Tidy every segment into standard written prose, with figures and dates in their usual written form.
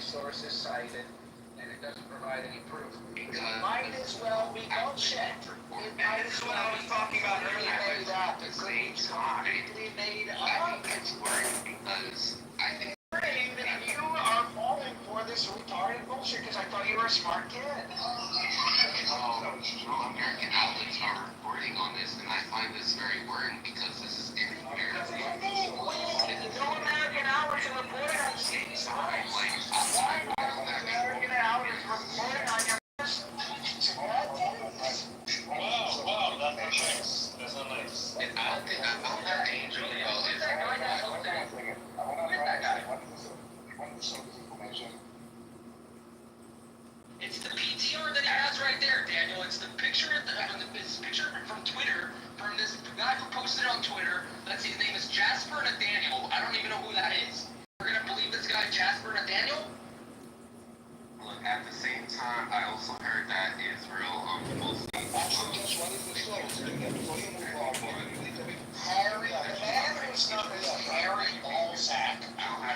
sources cited, and it doesn't provide any proof. It might as well be bullshit. It might as well be talking about earlier made up. It could be completely made up. I think it's worse because I think that you are falling for this retarded bullshit because I thought you were a smart kid. American outlets are reporting on this, and I find this very worrying because this is everywhere. No American outlets are reporting on this. American outlets reporting on your Wow, that's nice. That's not nice. And I don't think that Angel is It's the PTR that he has right there, Daniel. It's the picture this picture from Twitter, from this guy who posted it on Twitter. Let's see, his name is Jasper Nathaniel. I don't even know who that is. We're gonna believe this guy Jasper Nathaniel? Look, at the same time, I also heard that Israel mostly. Actually, just what is the source? Before you move on, Harry, the man who's not Harry Balzac,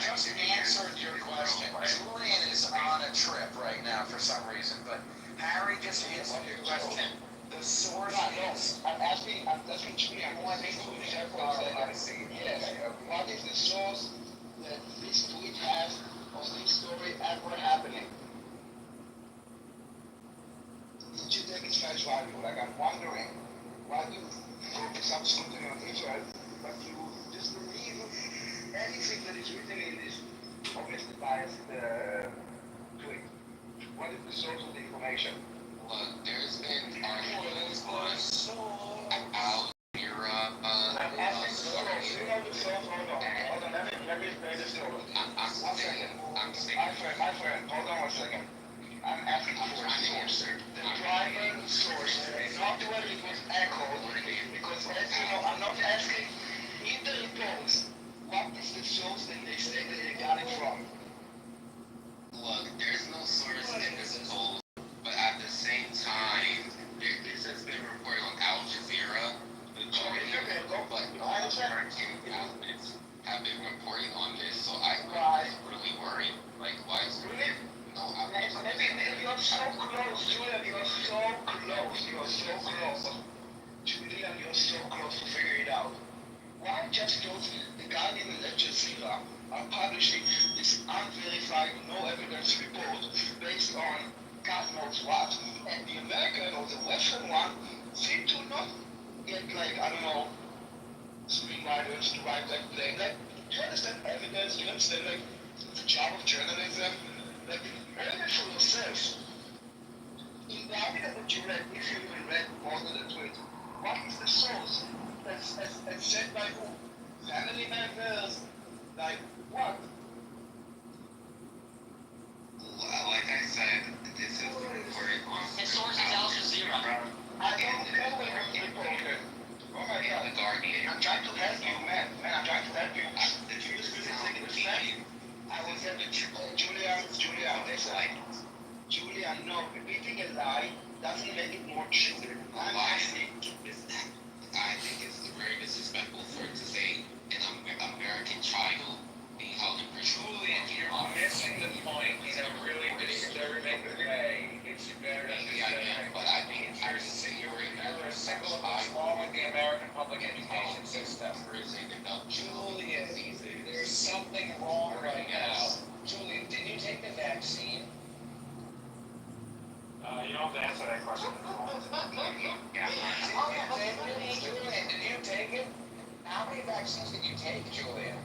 just answered your question. Julian is on a trip right now for some reason, but Harry just answered your question. The source is. I'm asking Julian, what is what is the source that this tweet has of this story ever happening? Did you take its face value? Like, I'm wondering why you focus on something on Israel, but you just believe anything that is written in this obviously biased tweet. What is the source of the information? Look, there's been arguments on Al Mira. I'm asking you know the source. Hold on, let me explain the story. I'm saying. My friend, hold on 1 second. I'm asking for a source. The primary source, not whether it was echoed, because as you know, I'm not asking in the reports what is the source that they say that they got it from. Look, there's no source in this poll, but at the same time, this has been reported on Al Jazeera. The American outlets have been reporting on this, so I'm really worried. Like, why is it? No, you're so close, Julian, you're so close. Julian, you're so close to figure it out. Why just go to the Guardian and Al Jazeera are publishing this unverified, no evidence report based on God knows what, and the American or the Western one seem to not get, like, I don't know, screenwriters to write that play. Like, do you understand evidence? Do you understand, like, the job of journalism? Like, read for yourself. In the article that you read, if you even read more than the tweet, what is the source? As said by who? Family members? Like, what? Like I said, this is reported on. His source is Al Jazeera. I don't know where you're reported. Oh my God. The Guardian. I'm trying to help you, man. I'm trying to help you. If you just really take it back, I was at the Julian, listen. Julian, no, repeating a lie doesn't make it more true. I'm asking. I think it's very disrespectful for it to say an American child being held in prison. Julian, you're missing the point in a really disturbing way. It's better than But I think it's fair to say you're a single of what's wrong with the American public education system. Julian, there's something wrong right now. Julian, did you take the vaccine? You don't have to answer that question. Julian, did you take it? How many vaccines did you take, Julian?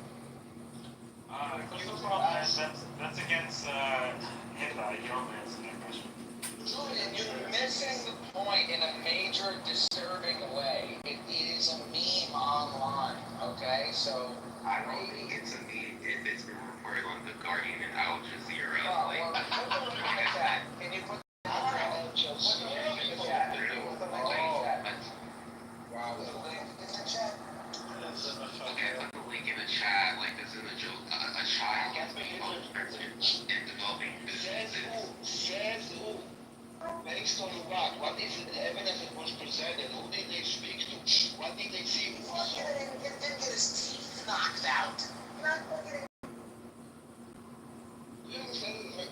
That's against HIPAA. You don't answer that question. Julian, you're missing the point in a major disturbing way. It is a meme online, okay? So, I don't think it's a meme if it's been reported on The Guardian and Al Jazeera. Can you put Al Jazeera in the chat? Wow, the link in the chat. Okay, put the link in the chat. Like, this is a joke. A child being held in prison in developing businesses. Says who? Based on what? What is the evidence that was presented? Who did they speak to? What did they see? He didn't get his teeth knocked out. You understand?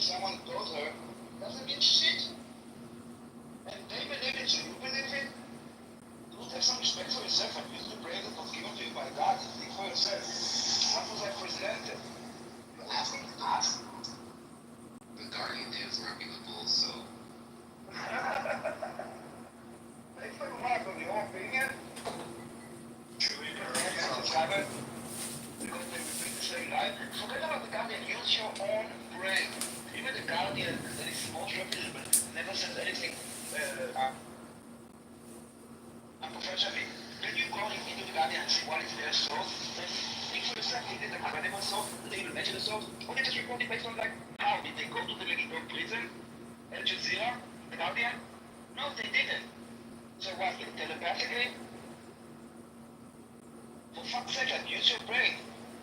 someone told her, doesn't mean shit. And they believe it, so you believe it. Dude, have some respect for yourself and use the brain that was given to you by God. Think for yourself. What was I presented? You ask me to ask. The Guardian is reputable, so Thanks for remark on your opinion. Because they repeat the same line. Forget about the Guardian, use your own brain. Even the Guardian that is most reputable never says anything unprofessionally. When you go into the Guardian and see what is their source, then think for yourself, is it a credible source? Do they even mention the source? Or they just report it based on like, how did they go to the Medical prison? Al Jazeera? The Guardian? No, they didn't. So what, telepathically? For fuck's sake, use your brain.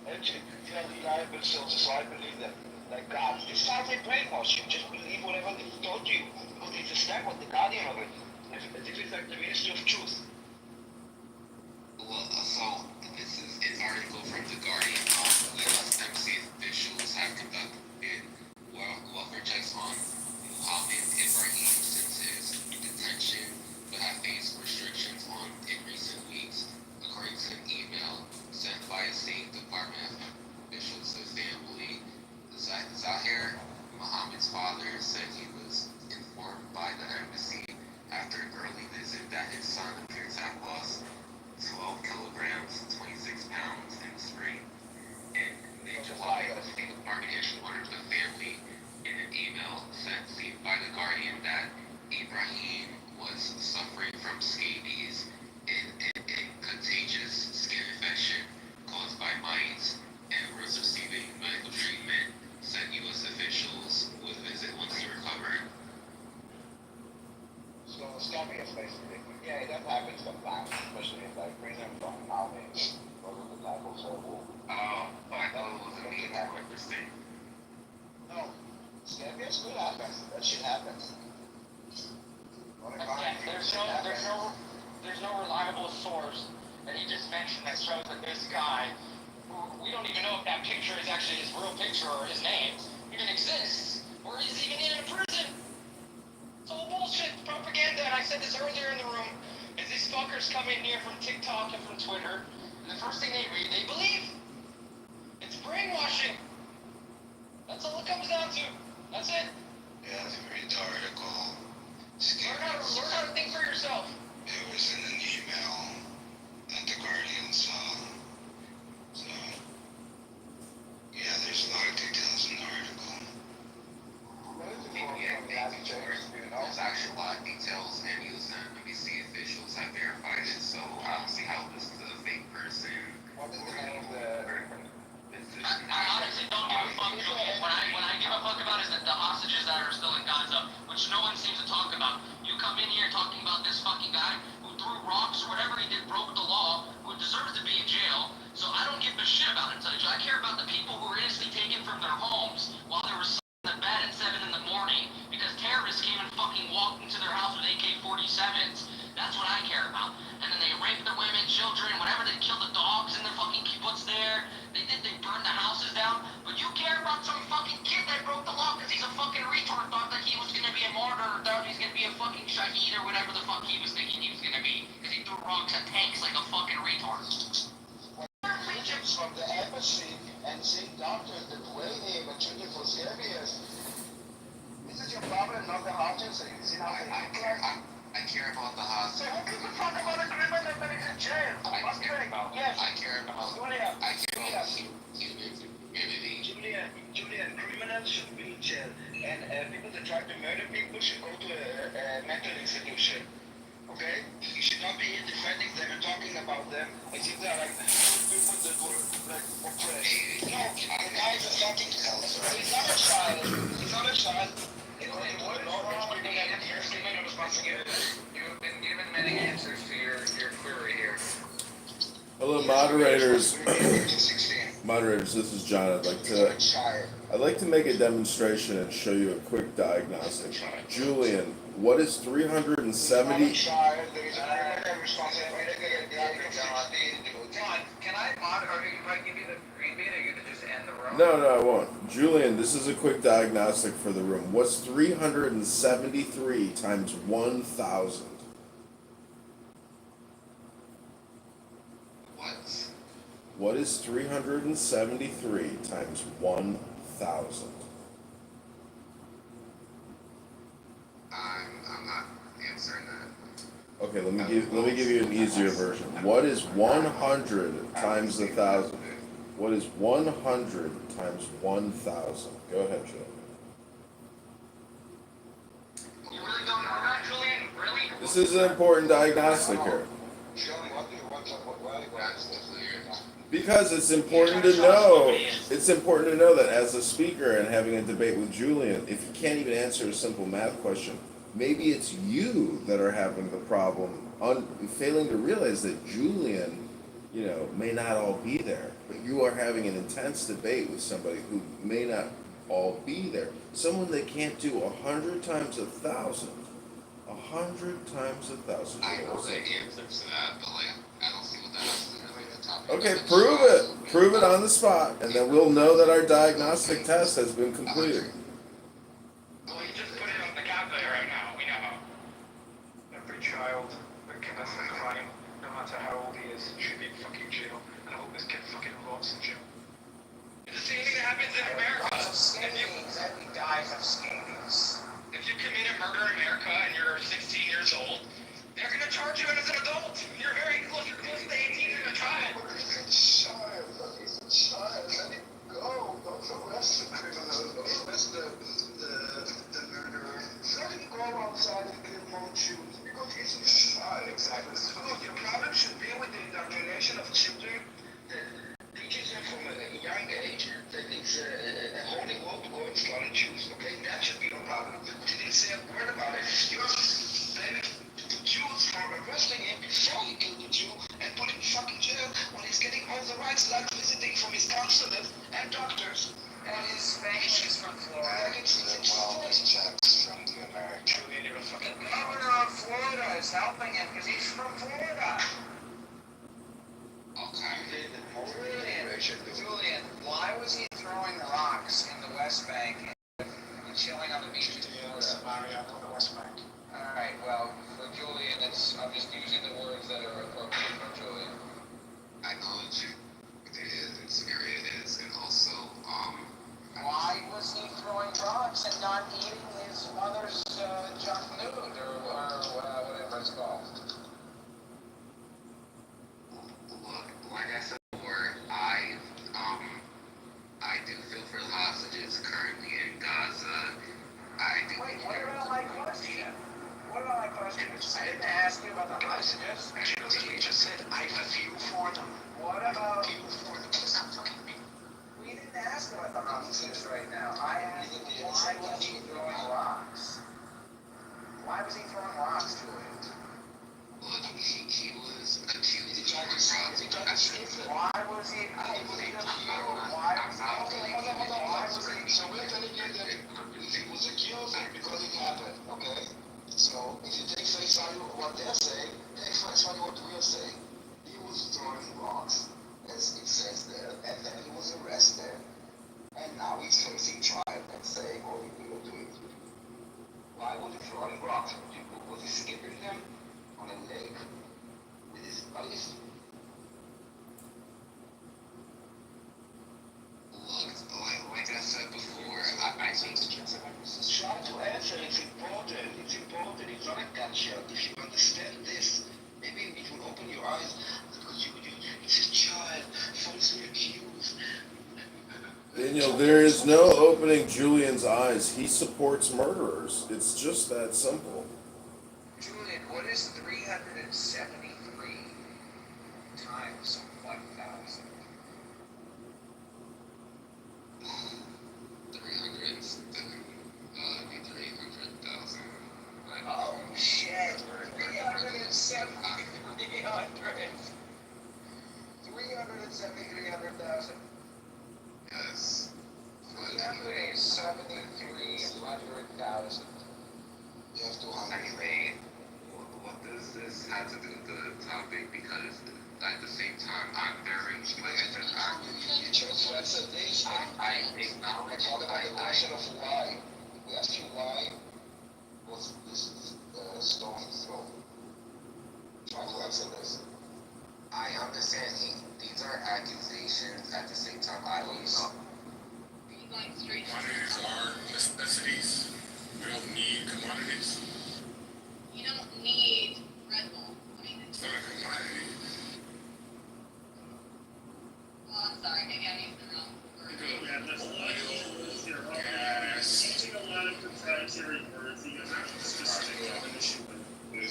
Actually, they are reliable sources, so I believe them. Like God, this is how they brainwash you. Just believe whatever they told you. Because it's a stamp on the Guardian of it. As if it's like the Ministry of Truth. well, so this is an article from The Guardian. U.S. embassy officials have conducted welfare checks on Mohammed Ibrahim since his detention, but have faced restrictions in recent weeks, according to an email sent by a State Department officials to family. Zahir, Mohammed's father, said he was informed by the embassy after an early visit that his son appeared to have lost 12 kilograms, 26 pounds in the spring. In mid-July, the State Department issued orders to the family in an email sent by The Guardian that Ibrahim was suffering from scabies, a contagious skin infection caused by mites, and was receiving medical treatment. Said U.S. officials would visit once he recovered. So scabies basically. Yeah, that happens sometimes, especially in like prison from nowadays. Those are the type of surgery. Oh, I thought it was a mean thing. No, scabies could happen. That shit happens. Again, there's no reliable source that he just mentioned that shows that this guy, who we don't even know if that picture is actually his real picture or his name, even exists, or is even in a prison. It's all bullshit propaganda, and I said this earlier in the room, is these fuckers come in here from TikTok and from Twitter, and the first thing they read, they believe. It's brainwashing. That's all it comes down to. That's it. Yeah, if you read the article, Learn how to think for yourself. it was in an email that The Guardian saw. So, yeah, there's a lot of details in the article. There's actually a lot of details, and U.S. NBC officials have verified it, so I don't see how this is a fake person. What is the name of the... I honestly don't give a fuck. When I give a fuck about is that the hostages that are still in Gaza, which no one seems to talk about. You come in here talking about this fucking guy who threw rocks or whatever he did, broke the law, who deserves to be in jail. So I don't give a shit about it. I care about the people who were innocently taken from their homes while they were in the bed at 7 in the morning because terrorists came and fucking walked into their house with AK-47s. That's what I care about. And then they raped the women, children, whatever. They killed the dogs in the fucking kibbutz there. They burned the houses down. But you care about some fucking kid that broke the law because he's a fucking retard, thought that he was gonna be a martyr, or thought he was gonna be a fucking shaheed, or whatever the fuck he was thinking he was gonna be. Because he threw rocks at tanks like a fucking retard. Egypt from the embassy and seeing doctors that way they were treated for scabies. This is your problem, not the hostages. You see how they I care about the hostages. So who can we talk about a criminal that is in jail? Yes. I care about Julia, criminals should be in jail. And people that try to murder people should go to a mental institution. Okay? You should not be here defending them and talking about them as if they're like people that were like oppressed. No, the guy is a fucking he's not a child. He's not a child. You've been given many answers to your query here. Hello, moderators. Moderators, this is John. I'd like to make a demonstration and show you a quick diagnostic. Julian, what is 370? John, can I mod, or if I give you the green bean, are you gonna just end in the room. No, I won't. Julian, this is a quick diagnostic for the room. What's 373 times 1,000? What? What is 373 times 1,000? I'm not answering that. Okay, let me give you an easier version. What is 100 times 1,000? What is 100 times 1,000? Go ahead, Joe. You really don't know that, Julian? Really? This is an important diagnostic here. Because it's important to know. It's important to know that as a speaker and having a debate with Julian, if you can't even answer a simple math question, maybe it's you that are having the problem, failing to realize that Julian, may not all be there, but you are having an intense debate with somebody who may not all be there. Someone that can't do 100 times 1,000. 100 times 1,000. I know the answer to that, but I don't see what that has to do with the topic. Okay, prove it. Prove it on the spot, and then we'll know that our diagnostic test has been completed. Well, you just put it on the calculator right now. We know. Every child that commits a crime, no matter how old he is, should be in fucking jail. And I hope this kid fucking rots in jail. It's the same thing that happens in America. Of scabies, every dies of scabies. If you commit a murder in America and you're 16 years old, they're going to charge you as an adult. You're close to 18 in a trial. He's a child. Let him go. Don't arrest the criminal. Don't arrest the murderer. Let him go outside and get him on shoes because he's a child. Exactly. Look, your problem should be with the indoctrination of children that teaches them from a young age that it's a holy war to go and slaughter Jews. Okay, that should be your problem. You didn't say a word about it. You're blaming the Jews for arresting him before he killed the Jew and put him in fucking jail when he's getting all the rights like visiting from his counselors and doctors. And his family is from Florida. Checks from the American. Julian, you're a fucking... The governor of Florida is helping him because he's from Florida. Okay. Julian, why was he throwing rocks in the West Bank and chilling on the beach in Florida? the West Bank. Alright, well, for Julian, I'm just using the words that are appropriate for Julian. I acknowledge it is, it's scary it is, and also, Why was he throwing rocks and not eating his mother's junk nude or whatever it's called? look, like I said before, I do feel for the hostages currently in Gaza. I do. Wait, what about my question? What about my question? I didn't ask you about the hostages. Actually, you just said, I feel for them. What about... Feel for them. Stop fucking me. We didn't ask about the hostages right now. I asked why was he throwing rocks? Why was he throwing rocks to it? Look, he was accused of Why was he... Why was he why was he So we're telling you that he was accused because it happened, okay? So if you take face value of what they're saying, take face value of what we're saying. He was throwing rocks, as it says there, and then he was arrested. And now he's facing trial and saying, oh, he will do it. Why was he throwing rocks? Was he skipping them on a lake with his buddies? Look, like I said before, I think Try to answer. It's important. It's important. It's not a gotcha. If you understand this, maybe it will open your eyes. Because it's a child, falsely accused. Daniel, there is no opening Julian's eyes. He supports murderers. It's just that simple. Julian, what is 373 times 1,000? 300,000. Oh shit! 370, 300,000. Yes. But 373,000. You have to anyway, what does this have to do with the topic? Because at the same time, I'm very, like I said, You chose to answer this. I I acknowledge, I should have why. We asked you why was this stone thrown. Try to answer this. I understand these are accusations. At the same time, I was. Are you going straight? Commodities are necessities. We don't need commodities. You don't need Red Bull. I mean, it's not a commodity. Oh, I'm sorry. Maybe I used the wrong word. Yeah, there's a lot of Gas. using a lot of proprietary words that you have to specific definition with. Yeah,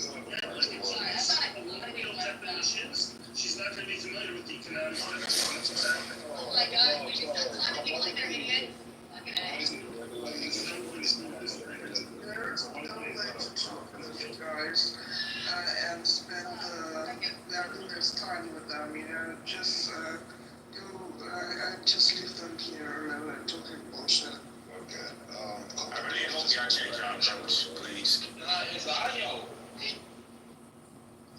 like it's Sorry, I thought I could technical definitions. She's not going to be familiar with the economic definitions. Exactly. oh my god, we just start talking to people like they're idiots. Fucking guys and spend there's time with them, just just leave them here talking bullshit. Okay. I really hope y'all change y'all approach, please. It's audio.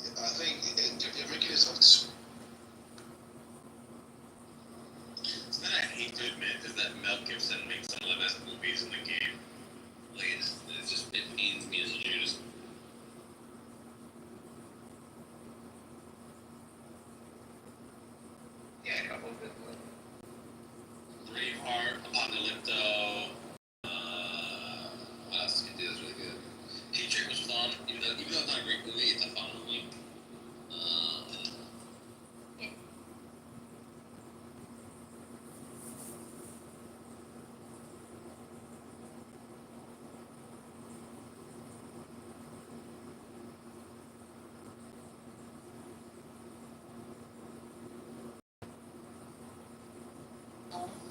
I think they're making this up to Something I hate to admit is that Mel Gibson makes some of the best movies in the game. Like, it pains me as a Judas. Yeah, a couple of good ones. Braveheart, Apocalypto, what else did he do that's really good? Patriot was fun, even though it's not a great movie, it's a fun movie.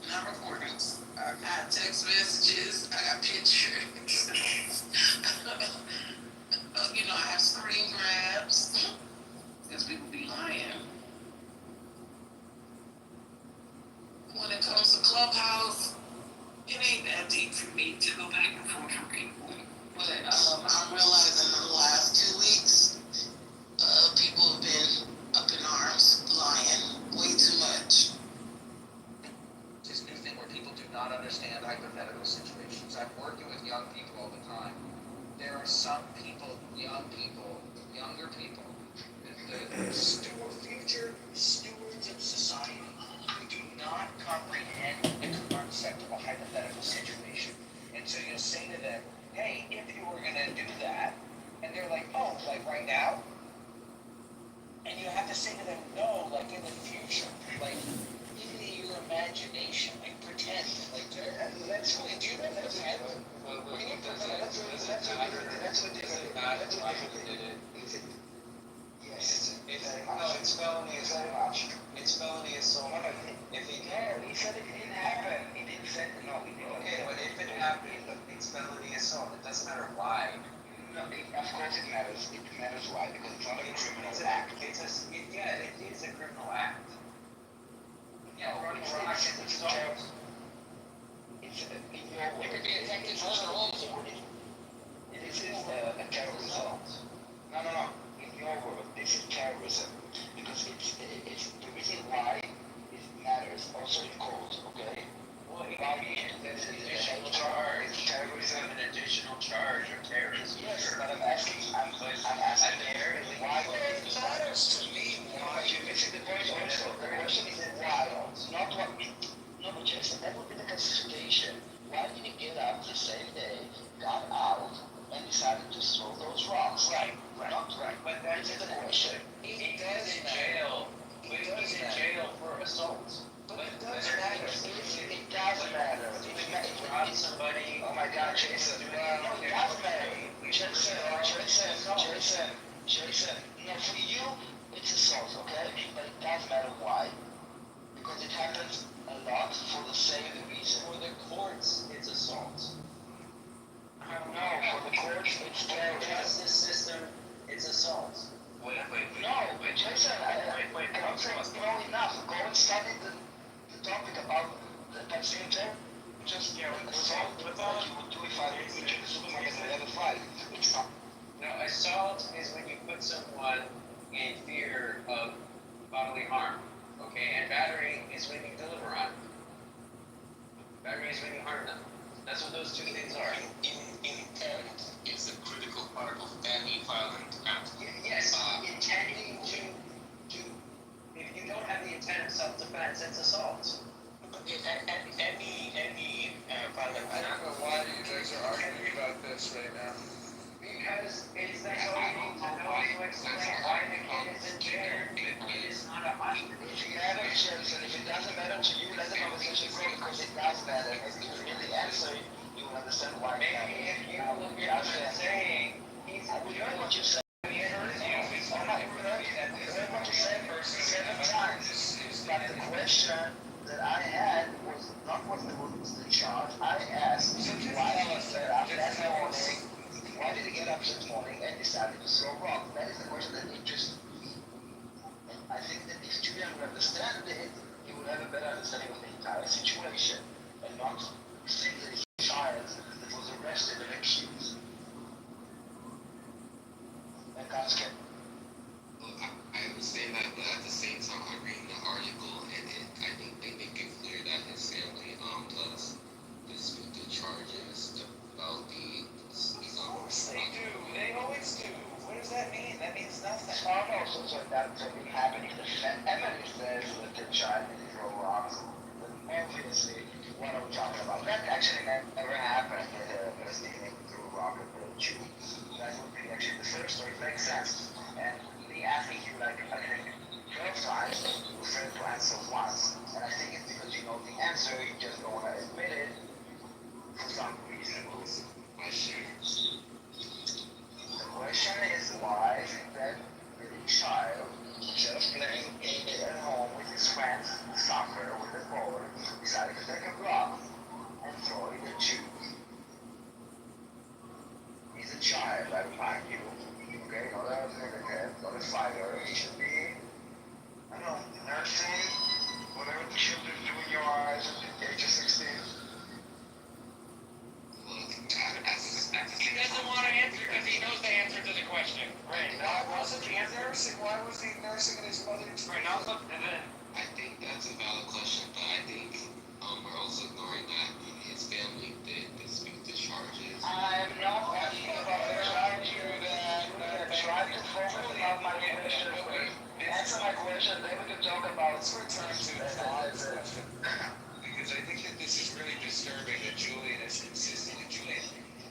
Not recordings. I got text messages. I got pictures. I have screen grabs. Because people be lying. When it comes to Clubhouse, it ain't that deep for me to go back and forth from people. But I'm realizing in the last 2 weeks, people have been up in arms, lying way too much. This new thing where people do not understand hypothetical situations. I'm working with young people all the time. There are some people, younger people, the future stewards of society who do not comprehend the concept of a hypothetical situation. And so you'll say to them, hey, if you were going to do that, and they're like, oh, like right now? And you have to say to them, no, like in the future, like in your imagination, like pretend, like that's what do you know that's it's felony is very much. It's felony assault. If he can, he said it didn't happen. He didn't say no. He didn't. Okay, but if it happened, it's felony assault. It doesn't matter why. No, of course it matters. It matters why because it's not a criminal act. It is a criminal act. Yeah, running rocks is a terrorist. It could be attempted murder. This is a terrorist assault. No. In your world, this is terrorism because it's the reason why it matters also in court. Okay. Well, that's an additional charge. Terrorism, an additional charge of terrorism. Yes, but I'm asking here why it matters to me. Why you're missing the point also. The question is why, not what. No, but Jason, that would be the classification. Why did he get up the same day, got out, and decided to throw those rocks? Right. Not right. But that's the question. He does in jail. He was in jail for assault. But it doesn't matter. It does matter. If you rob somebody, oh my God, Jason. No, it does matter. Jason. No, for you, it's assault, okay? But it does matter why. Because it happens a lot for the same reason. For the courts, it's assault. I don't know. For the courts, it's terrorism. The justice system, it's assault. Wait. No, but Jason, I'm saying no enough. Go and study the topic about that same term. Just assault, like you would do if I were in the supermarket and never fight. It's not. No, assault is when you put someone in fear of bodily harm. Okay, and battery is when you deliver on. is when you harm them. That's what those two things are. Intent is a critical part of any violent act. Yes, intending to, if you don't have the intent of self-defense, it's assault. Any violent I don't act. know why you guys are arguing about this right now. Because it's the only to know to explain why the kid is in jail. It is not a hostage. If you have a chance, and if it doesn't matter to you, let the conversation go because it does matter. And if you hear the answer, you will understand why. Maybe if you look at what you're saying, he's I will hear what you said. he heard you. He's I'm not heard what you said 7 times. But the question that I had was not what the charge. I asked why I was there up that morning. Why did he get up this morning and decided to throw rock? That is the question that interests me. I think that if Julian would understand it, he would have a better understanding of the entire situation and not think that he's a child that was arrested and accused. And that's it. Well, I understand that, but at the same time, I'm reading the article, and I think they make it clear that his family does dispute the charges about the. Of course they do. They always do. What does that mean? That means nothing. Oh no, so that would be happening. Emily says that the child did throw rocks. But obviously, what are we talking about? That actually never happened. Stephen threw a rock at the Jew. That would be actually the first story. It makes sense. And the asking you like, I think, 12 times, you failed to answer once. And I think it's because you know the answer, you just don't want to admit it for some reason. Question. The question is why that little child, instead of playing at home with his friends, soccer with a ball, decided to take a block and throw it at you. He's a child, I remind you. Okay, not a niggerhead, not a fighter. He should be, I don't know, nursing, whatever the children do in your eyes at the age of 16. He doesn't want to answer because he knows the answer to the question. Right. Why wasn't he nursing? Why was he nursing in his mother's? Right now, look, and then I think that's a valid question, but I think we're also ignoring that his family did dispute the charges. I'm not asking about the child here that tried to focus on my question. Answer my question, then we can talk about. Let's return to the lives question. Because I think that this is really disturbing that Julian is insisting that Julian,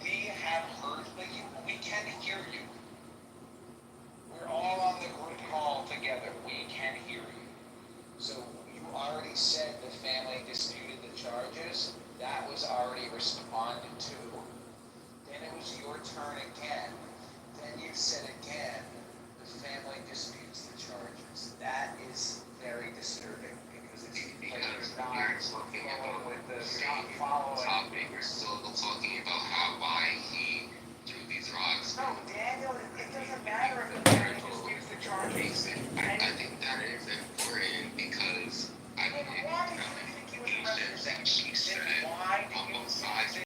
we have heard, but we can hear you. We're all on the group call together. We can hear you. So you already said the family disputed the charges. That was already responded to. Then it was your turn again. Then you said again, the family disputes the charges. That is very disturbing because it's Because not we're talking about with the the not following. topic, we're still talking about why he threw these rocks. No, Daniel, it doesn't matter if the family disputes the charges. I think that is important because I Then mean, why did you think he was arrested?